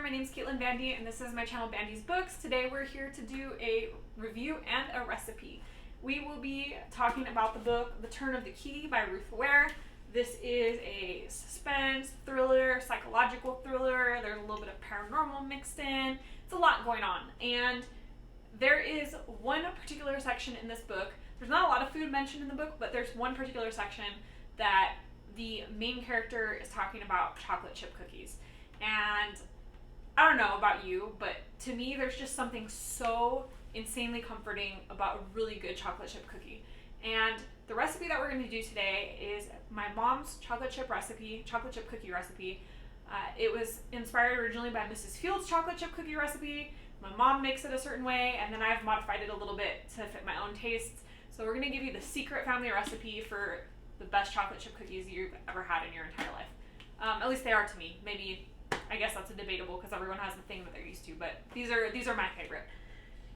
my name's Caitlin Bandy and this is my channel Bandy's Books. Today we're here to do a review and a recipe. We will be talking about the book The Turn of the Key by Ruth Ware. This is a suspense, thriller, psychological thriller. There's a little bit of paranormal mixed in. It's a lot going on, and there is one particular section in this book. There's not a lot of food mentioned in the book, but there's one particular section that the main character is talking about chocolate chip cookies. And I don't know about you, but to me there's just something so insanely comforting about a really good chocolate chip cookie. And the recipe that we're going to do today is my mom's chocolate chip cookie recipe. It was inspired originally by Mrs. Field's chocolate chip cookie recipe. My mom makes it a certain way, and then I've modified it a little bit to fit my own tastes. So we're going to give you the secret family recipe for the best chocolate chip cookies you've ever had in your entire life. At least they are to me. Maybe, I guess that's a debatable because everyone has the thing that they're used to, but these are my favorite.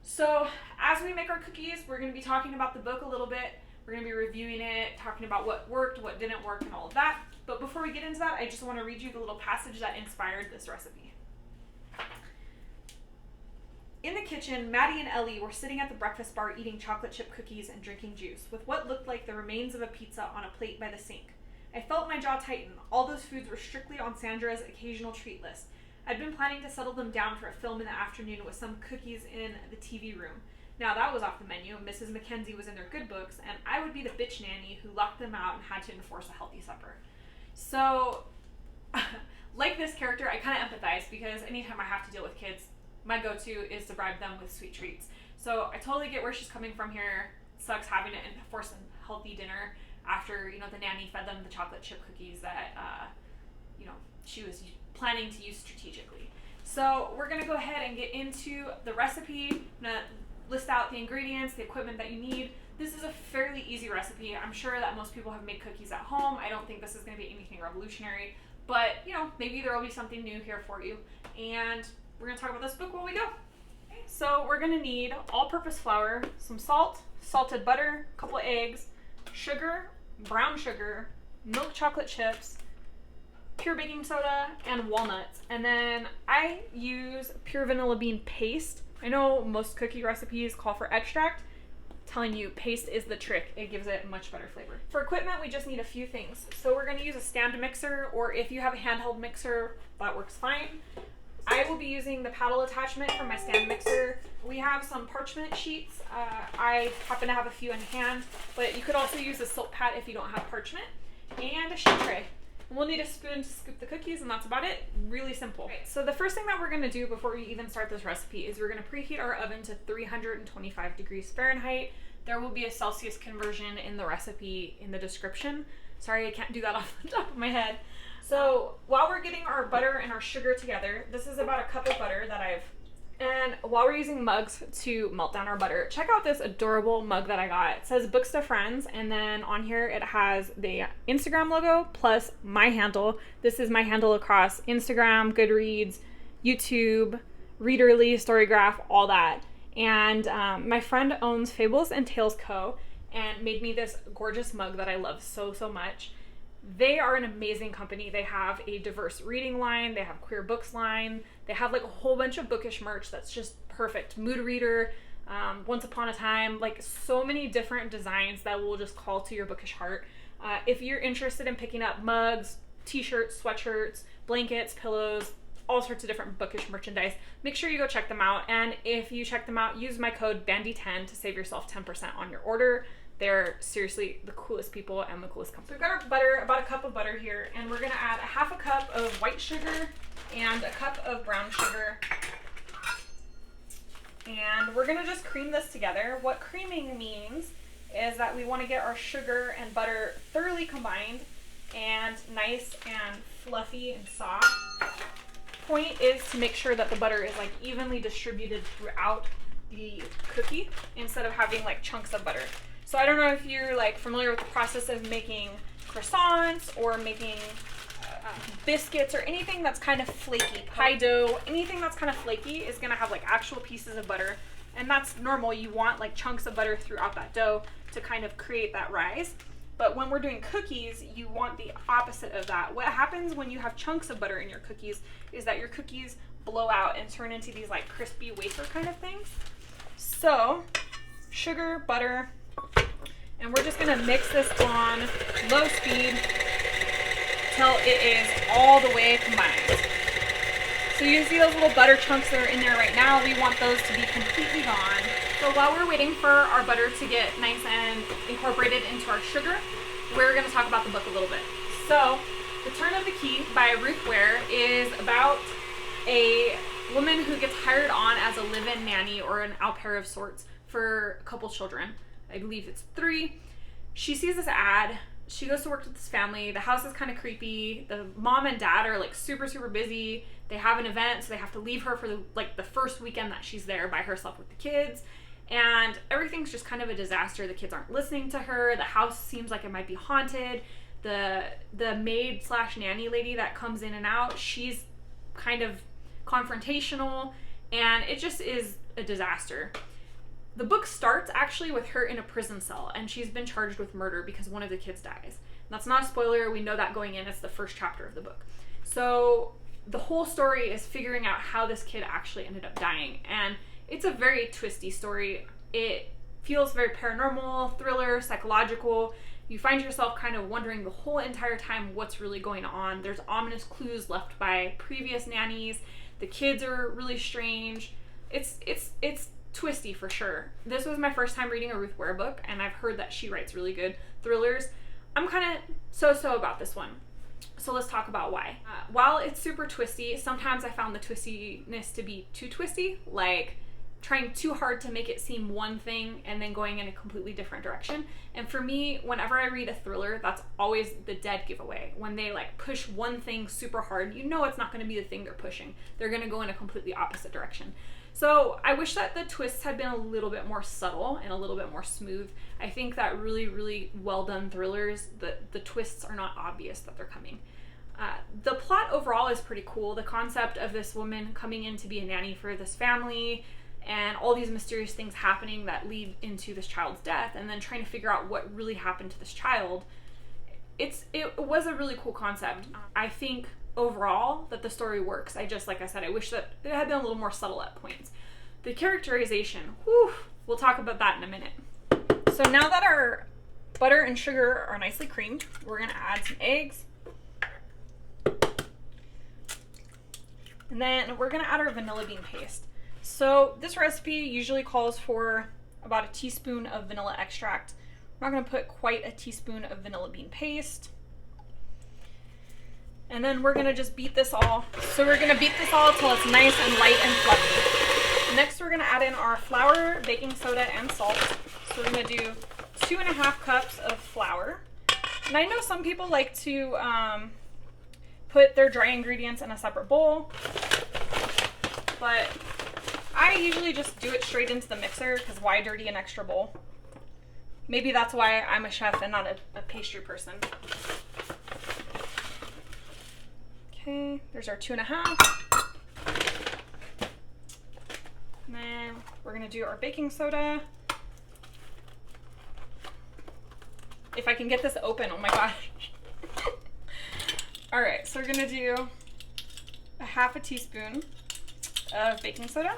So as we make our cookies, we're going to be talking about the book a little bit. We're going to be reviewing it, talking about what worked, what didn't work, and all of that. But before we get into that, I just want to read you the little passage that inspired this recipe. In the kitchen, Maddie and Ellie were sitting at the breakfast bar eating chocolate chip cookies and drinking juice, with what looked like the remains of a pizza on a plate by the sink. I felt my jaw tighten. All those foods were strictly on Sandra's occasional treat list. I'd been planning to settle them down for a film in the afternoon with some cookies in the TV room. Now that was off the menu. Mrs. Mackenzie was in their good books, and I would be the bitch nanny who locked them out and had to enforce a healthy supper. So, like this character, I kind of empathize because anytime I have to deal with kids, my go-to is to bribe them with sweet treats. So I totally get where she's coming from here. It sucks having to enforce a healthy dinner after, the nanny fed them the chocolate chip cookies that, she was planning to use strategically. So we're going to go ahead and get into the recipe. I'm going to list out the ingredients, the equipment that you need. This is a fairly easy recipe. I'm sure that most people have made cookies at home. I don't think this is going to be anything revolutionary, but, maybe there will be something new here for you. And we're going to talk about this book while we go. Okay, so we're going to need all-purpose flour, some salt, salted butter, a couple of eggs, sugar, brown sugar, milk chocolate chips, pure baking soda, and walnuts. And then I use pure vanilla bean paste. I know most cookie recipes call for extract. I'm telling you, paste is the trick. It gives it a much better flavor. For equipment, we just need a few things. So we're going to use a stand mixer, or if you have a handheld mixer, that works fine. I will be using the paddle attachment for my stand mixer. We have some parchment sheets. I happen to have a few in hand, but you could also use a silk pad if you don't have parchment, and a sheet tray. And we'll need a spoon to scoop the cookies, and that's about it. Really simple. Okay, so the first thing that we're going to do before we even start this recipe is we're going to preheat our oven to 325 degrees Fahrenheit. There will be a Celsius conversion in the recipe in the description. Sorry, I can't do that off the top of my head. So while we're getting our butter and our sugar together, this is about a cup of butter and while we're using mugs to melt down our butter, check out this adorable mug that I got. It says Books to Friends, and then on here it has the Instagram logo plus my handle. This is my handle across Instagram, Goodreads, YouTube, Readerly, Storygraph, all that. And my friend owns Fables and Tales Co. and made me this gorgeous mug that I love so, so much. They are an amazing company. They have a diverse reading line. They have queer books line. They have like a whole bunch of bookish merch that's just perfect. Mood reader, Once Upon a Time, like so many different designs that will just call to your bookish heart. If you're interested in picking up mugs, t-shirts, sweatshirts, blankets, pillows, all sorts of different bookish merchandise, make sure you go check them out. And if you check them out, use my code BANDY10 to save yourself 10% on your order. They're seriously the coolest people and the coolest company. So we've got our butter, about a cup of butter here, and we're gonna add a half a cup of white sugar and a cup of brown sugar. And we're gonna just cream this together. What creaming means is that we wanna get our sugar and butter thoroughly combined and nice and fluffy and soft. Point is to make sure that the butter is like evenly distributed throughout the cookie instead of having like chunks of butter. So I don't know if you're like familiar with the process of making croissants or making biscuits or anything that's kind of flaky. Pie dough, anything that's kind of flaky is gonna have like actual pieces of butter, and that's normal. You want like chunks of butter throughout that dough to kind of create that rise. But when we're doing cookies, you want the opposite of that. What happens when you have chunks of butter in your cookies is that your cookies blow out and turn into these like crispy wafer kind of things. So, sugar, butter, and we're just gonna mix this on low speed till it is all the way combined. So you see those little butter chunks that are in there right now, we want those to be completely gone. So while we're waiting for our butter to get nice and incorporated into our sugar, we're gonna talk about the book a little bit. So, The Turn of the Key by Ruth Ware is about a woman who gets hired on as a live-in nanny or an au pair of sorts for a couple children. I believe it's 3. She sees this ad. She goes to work with this family. The house is kind of creepy. The mom and dad are like super, super busy. They have an event, so they have to leave her for the first weekend that she's there by herself with the kids. And everything's just kind of a disaster. The kids aren't listening to her. The house seems like it might be haunted. The maid / nanny lady that comes in and out, she's kind of confrontational, and it just is a disaster. The book starts actually with her in a prison cell, and she's been charged with murder because one of the kids dies. And that's not a spoiler. We know that going in. It's the first chapter of the book. So the whole story is figuring out how this kid actually ended up dying, and it's a very twisty story. It feels very paranormal, thriller, psychological. You find yourself kind of wondering the whole entire time what's really going on. There's ominous clues left by previous nannies. The kids are really strange. It's twisty for sure. This was my first time reading a Ruth Ware book, and I've heard that she writes really good thrillers. I'm kind of so-so about this one. So let's talk about why. While it's super twisty, sometimes I found the twistiness to be too twisty, like trying too hard to make it seem one thing and then going in a completely different direction. And for me, whenever I read a thriller, that's always the dead giveaway. When they like push one thing super hard, you know it's not going to be the thing they're pushing. They're going to go in a completely opposite direction. So I wish that the twists had been a little bit more subtle and a little bit more smooth. I think that really, really well done thrillers, the twists are not obvious that they're coming. The plot overall is pretty cool. The concept of this woman coming in to be a nanny for this family, and all these mysterious things happening that lead into this child's death, and then trying to figure out what really happened to this child. It was a really cool concept. I think overall that the story works. Like I said, I wish that it had been a little more subtle at points. The characterization, whew, we'll talk about that in a minute. So now that our butter and sugar are nicely creamed, we're gonna add some eggs. And then we're gonna add our vanilla bean paste. So this recipe usually calls for about a teaspoon of vanilla extract. I'm not going to put quite a teaspoon of vanilla bean paste. And then we're going to just beat this all. So we're going to beat this all until it's nice and light and fluffy. Next we're going to add in our flour, baking soda, and salt. So we're going to do 2.5 cups of flour. And I know some people like to put their dry ingredients in a separate bowl, but I usually just do it straight into the mixer because why dirty an extra bowl? Maybe that's why I'm a chef and not a pastry person. Okay, there's our 2.5. And then we're gonna do our baking soda. If I can get this open, oh my gosh. All right, so we're gonna do a 1/2 teaspoon of baking soda.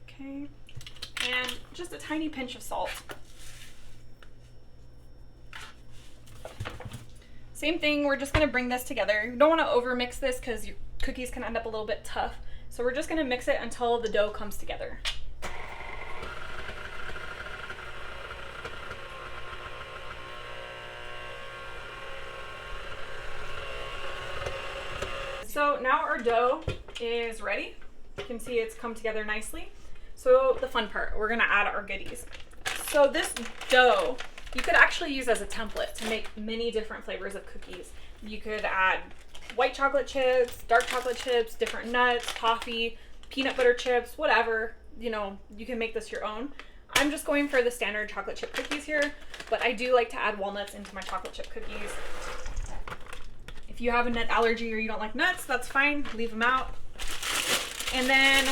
Okay, and just a tiny pinch of salt. Same thing, we're just gonna bring this together. You don't wanna overmix this because your cookies can end up a little bit tough. So we're just gonna mix it until the dough comes together. So now our dough is ready. You can see it's come together nicely. So the fun part, we're gonna add our goodies. So this dough, you could actually use as a template to make many different flavors of cookies. You could add white chocolate chips, dark chocolate chips, different nuts, toffee, peanut butter chips, whatever. You know, you can make this your own. I'm just going for the standard chocolate chip cookies here, but I do like to add walnuts into my chocolate chip cookies. If you have a nut allergy or you don't like nuts, that's fine, leave them out. And then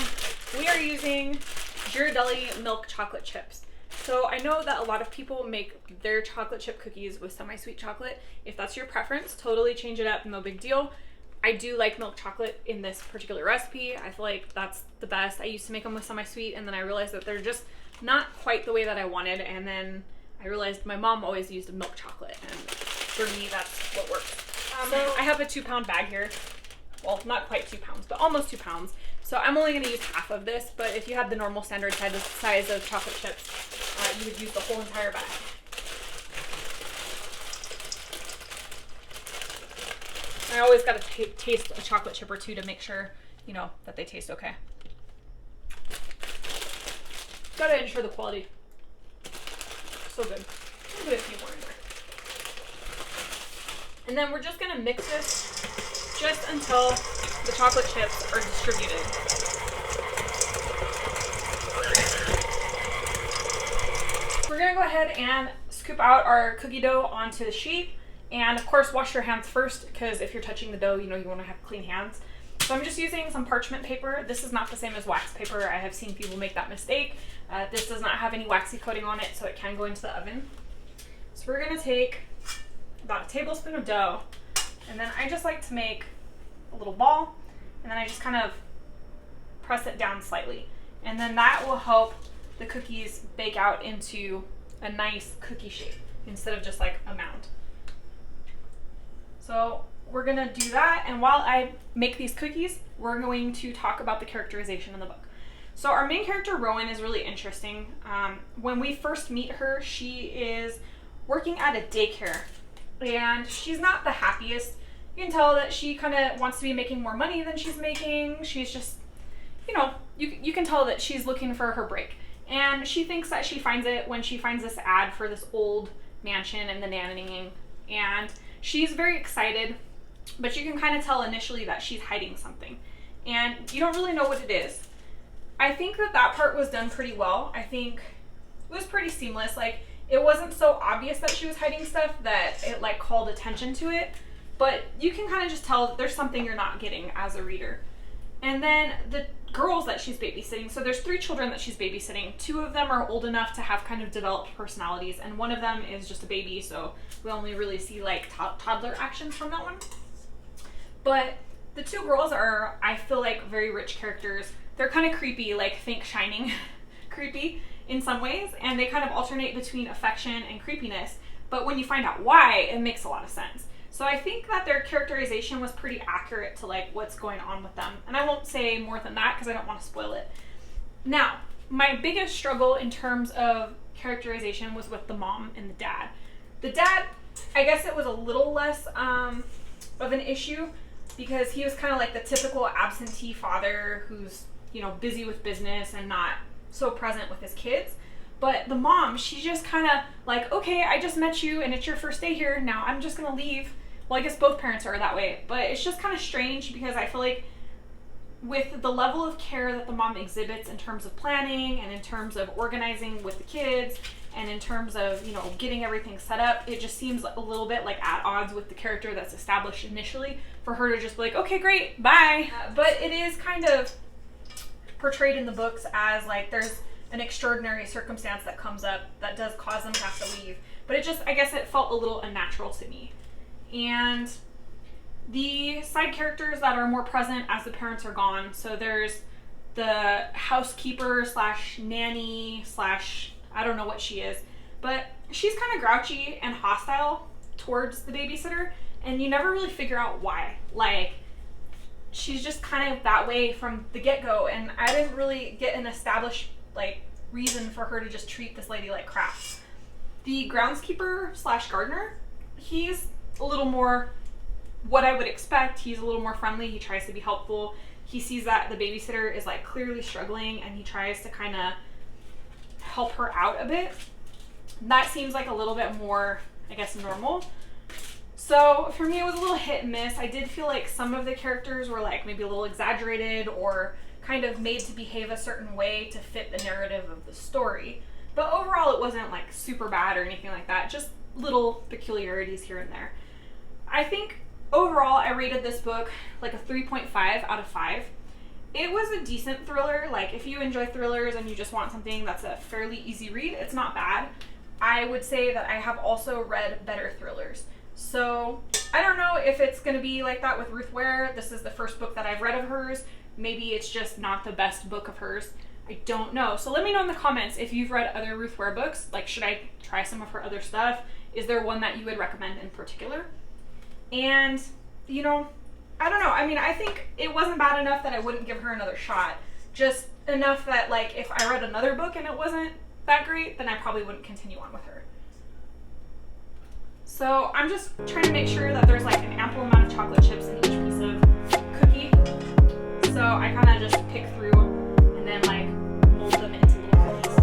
we are using Ghirardelli milk chocolate chips. So I know that a lot of people make their chocolate chip cookies with semi-sweet chocolate. If that's your preference, totally change it up, no big deal. I do like milk chocolate in this particular recipe. I feel like that's the best. I used to make them with semi-sweet, and then I realized that they're just not quite the way that I wanted, and then I realized my mom always used milk chocolate, and for me that's what works. So I have a 2-pound bag here. Well, not quite 2 pounds, but almost 2 pounds. So I'm only going to use half of this, but if you had the normal standard size of chocolate chips, you would use the whole entire bag. I always got to taste a chocolate chip or two to make sure, you know, that they taste okay. Gotta ensure the quality. So good. I'll put a few more in there. And then we're just gonna mix this just until the chocolate chips are distributed. We're gonna go ahead and scoop out our cookie dough onto the sheet. And of course, wash your hands first, because if you're touching the dough, you know you want to have clean hands. So I'm just using some parchment paper. This is not the same as wax paper. I have seen people make that mistake. This does not have any waxy coating on it, so it can go into the oven. So we're gonna take about a tablespoon of dough, and then I just like to make a little ball, and then I just kind of press it down slightly. And then that will help the cookies bake out into a nice cookie shape instead of just like a mound. So we're gonna do that, and while I make these cookies, we're going to talk about the characterization in the book. So our main character, Rowan, is really interesting. When we first meet her, she is working at a daycare, and she's not the happiest. You can tell that she kind of wants to be making more money than she's making. She's just, you know, you can tell that she's looking for her break. And she thinks that she finds it when she finds this ad for this old mansion and the nannying, and she's very excited, but you can kind of tell initially that she's hiding something, and you don't really know what it is. I think that part was done pretty well. I think it was pretty seamless. Like, it wasn't so obvious that she was hiding stuff that it like called attention to it, but you can kind of just tell that there's something you're not getting as a reader. And then the girls that she's babysitting, so there's 3 children that she's babysitting. 2 of them are old enough to have kind of developed personalities, and one of them is just a baby, so we only really see like toddler actions from that one. But the 2 girls are, I feel like, very rich characters. They're kind of creepy, like think Shining creepy in some ways, and they kind of alternate between affection and creepiness, but when you find out why, it makes a lot of sense. So I think that their characterization was pretty accurate to like what's going on with them. And I won't say more than that because I don't want to spoil it. Now, my biggest struggle in terms of characterization was with the mom and the dad. The dad, I guess it was a little less of an issue because he was kind of like the typical absentee father who's, you know, busy with business and not so present with his kids. But the mom, she's just kind of like, okay, I just met you and it's your first day here. Now I'm just going to leave. Well, I guess both parents are that way, but it's just kind of strange because I feel like with the level of care that the mom exhibits in terms of planning and in terms of organizing with the kids and in terms of, you know, getting everything set up, it just seems a little bit like at odds with the character that's established initially for her to just be like, okay, great, bye. But it is kind of portrayed in the books as like there's an extraordinary circumstance that comes up that does cause them to have to leave. But it just, I guess it felt a little unnatural to me. And the side characters that are more present as the parents are gone. So there's the housekeeper slash nanny slash, I don't know what she is, but she's kind of grouchy and hostile towards the babysitter, and you never really figure out why. Like, she's just kind of that way from the get-go, and I didn't really get an established like reason for her to just treat this lady like crap. The groundskeeper slash gardener, he's a little more what I would expect. He's a little more friendly. He tries to be helpful. He sees that the babysitter is like clearly struggling, and he tries to kind of help her out a bit. That seems like a little bit more, I guess, normal. So for me, it was a little hit and miss. I did feel like some of the characters were like maybe a little exaggerated or kind of made to behave a certain way to fit the narrative of the story. But overall, it wasn't like super bad or anything like that. Just little peculiarities here and there. I think overall, I rated this book like a 3.5 out of 5. It was a decent thriller. Like, if you enjoy thrillers and you just want something that's a fairly easy read, it's not bad. I would say that I have also read better thrillers. So, I don't know if it's going to be like that with Ruth Ware. This is the first book that I've read of hers. Maybe it's just not the best book of hers. I don't know. So let me know in the comments if you've read other Ruth Ware books. Like, should I try some of her other stuff? Is there one that you would recommend in particular? And, you know, I don't know. I mean, I think it wasn't bad enough that I wouldn't give her another shot. Just enough that, like, if I read another book and it wasn't that great, then I probably wouldn't continue on with her. So I'm just trying to make sure that there's, like, an ample amount of chocolate chips in each piece of cookie. So I kind of just pick through and then, like, mold them into little cookies.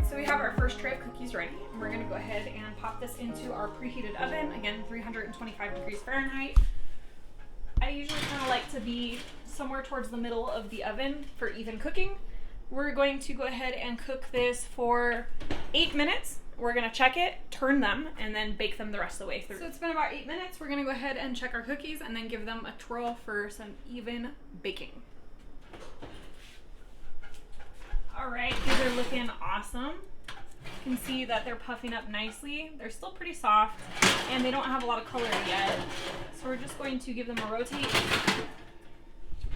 So we have our first tray of cookies ready. And we're going to go ahead and pop this into our preheated oven. Again, 325 degrees Fahrenheit. I usually kind of like to be somewhere towards the middle of the oven for even cooking. We're going to go ahead and cook this for 8 minutes. We're going to check it, turn them, and then bake them the rest of the way through. So it's been about 8 minutes. We're going to go ahead and check our cookies and then give them a twirl for some even baking. All right, these are looking awesome. You can see that they're puffing up nicely. They're still pretty soft and they don't have a lot of color yet. So we're just going to give them a rotate.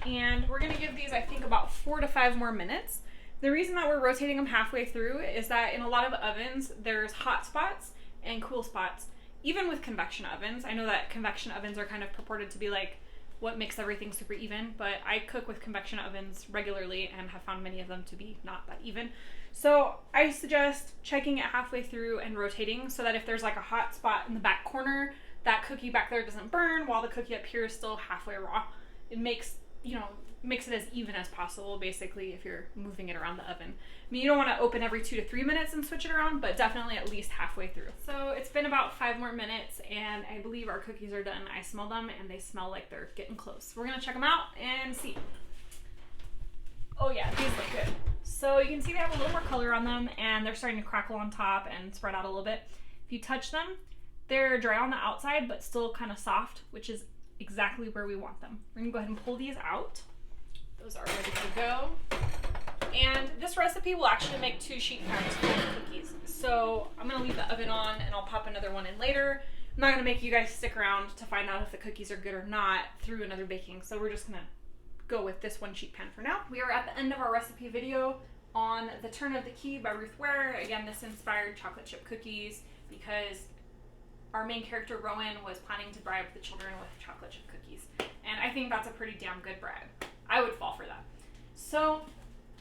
And we're going to give these, I think, about 4 to 5 more minutes. The reason that we're rotating them halfway through is that in a lot of ovens, there's hot spots and cool spots. Even with convection ovens, I know that convection ovens are kind of purported to be like what makes everything super even, but I cook with convection ovens regularly and have found many of them to be not that even. So I suggest checking it halfway through and rotating so that if there's like a hot spot in the back corner, that cookie back there doesn't burn while the cookie up here is still halfway raw. It makes, you know, makes it as even as possible, basically, if you're moving it around the oven. I mean, you don't want to open every 2 to 3 minutes and switch it around, but definitely at least halfway through. So it's been about 5 more minutes, and I believe our cookies are done. I smell them, and they smell like they're getting close. We're going to check them out and see. Oh yeah, these look good. So you can see they have a little more color on them, and they're starting to crackle on top and spread out a little bit. If you touch them, they're dry on the outside, but still kind of soft, which is exactly where we want them. We're going to go ahead and pull these out. Those are ready to go. And this recipe will actually make 2 sheet pans full of cookies. So I'm going to leave the oven on and I'll pop another one in later. I'm not going to make you guys stick around to find out if the cookies are good or not through another baking. So we're just going to go with this 1 sheet pan for now. We are at the end of our recipe video on The Turn of the Key by Ruth Ware. Again, this inspired chocolate chip cookies because our main character, Rowan, was planning to bribe the children with chocolate chip cookies. And I think that's a pretty damn good bribe. I would fall for that. So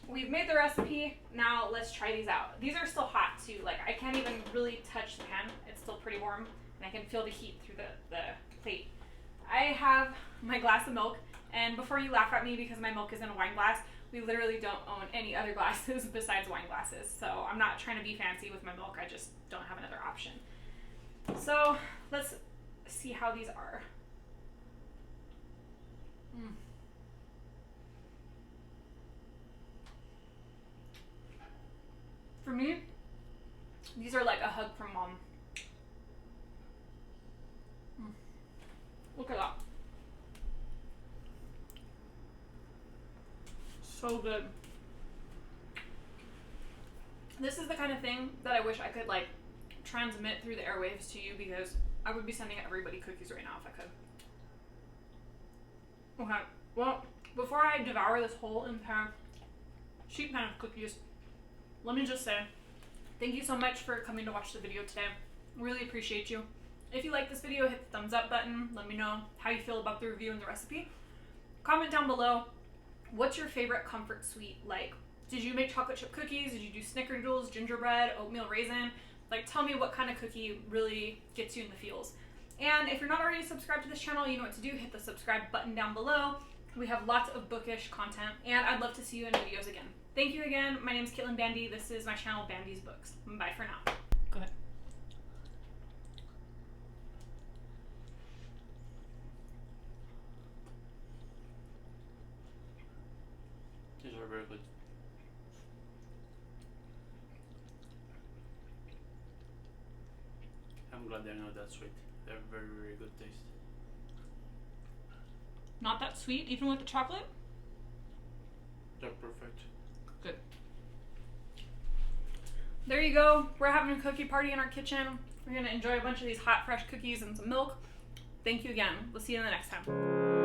we've made the recipe. Now let's try these out. These are still hot too. Like, I can't even really touch the pan. It's still pretty warm and I can feel the heat through the plate. I have my glass of milk, and before you laugh at me because my milk is in a wine glass, we literally don't own any other glasses besides wine glasses. So I'm not trying to be fancy with my milk. I just don't have another option. So let's see how these are. For me, these are like a hug from mom. Look at that. So good. This is the kind of thing that I wish I could like transmit through the airwaves to you, because I would be sending everybody cookies right now if I could. Okay, well, before I devour this whole entire sheet pan of cookies, let me just say thank you so much for coming to watch the video today. Really appreciate you. If you like this video, hit the thumbs up button. Let me know how you feel about the review and the recipe. Comment down below, what's your favorite comfort sweet? Like, did you make chocolate chip cookies? Did you do snickerdoodles, gingerbread, oatmeal raisin? Like, tell me what kind of cookie really gets you in the feels. And if you're not already subscribed to this channel, you know what to do. Hit the subscribe button down below. We have lots of bookish content, and I'd love to see you in videos again. Thank you again. My name is Caitlin Bandy. This is my channel, Bandy's Books. Bye for now. Go ahead. Very, very good. I'm glad they're not that sweet. They're very, very good taste. Not that sweet, even with the chocolate? They're perfect. Good. There you go. We're having a cookie party in our kitchen. We're going to enjoy a bunch of these hot, fresh cookies and some milk. Thank you again. We'll see you in the next time.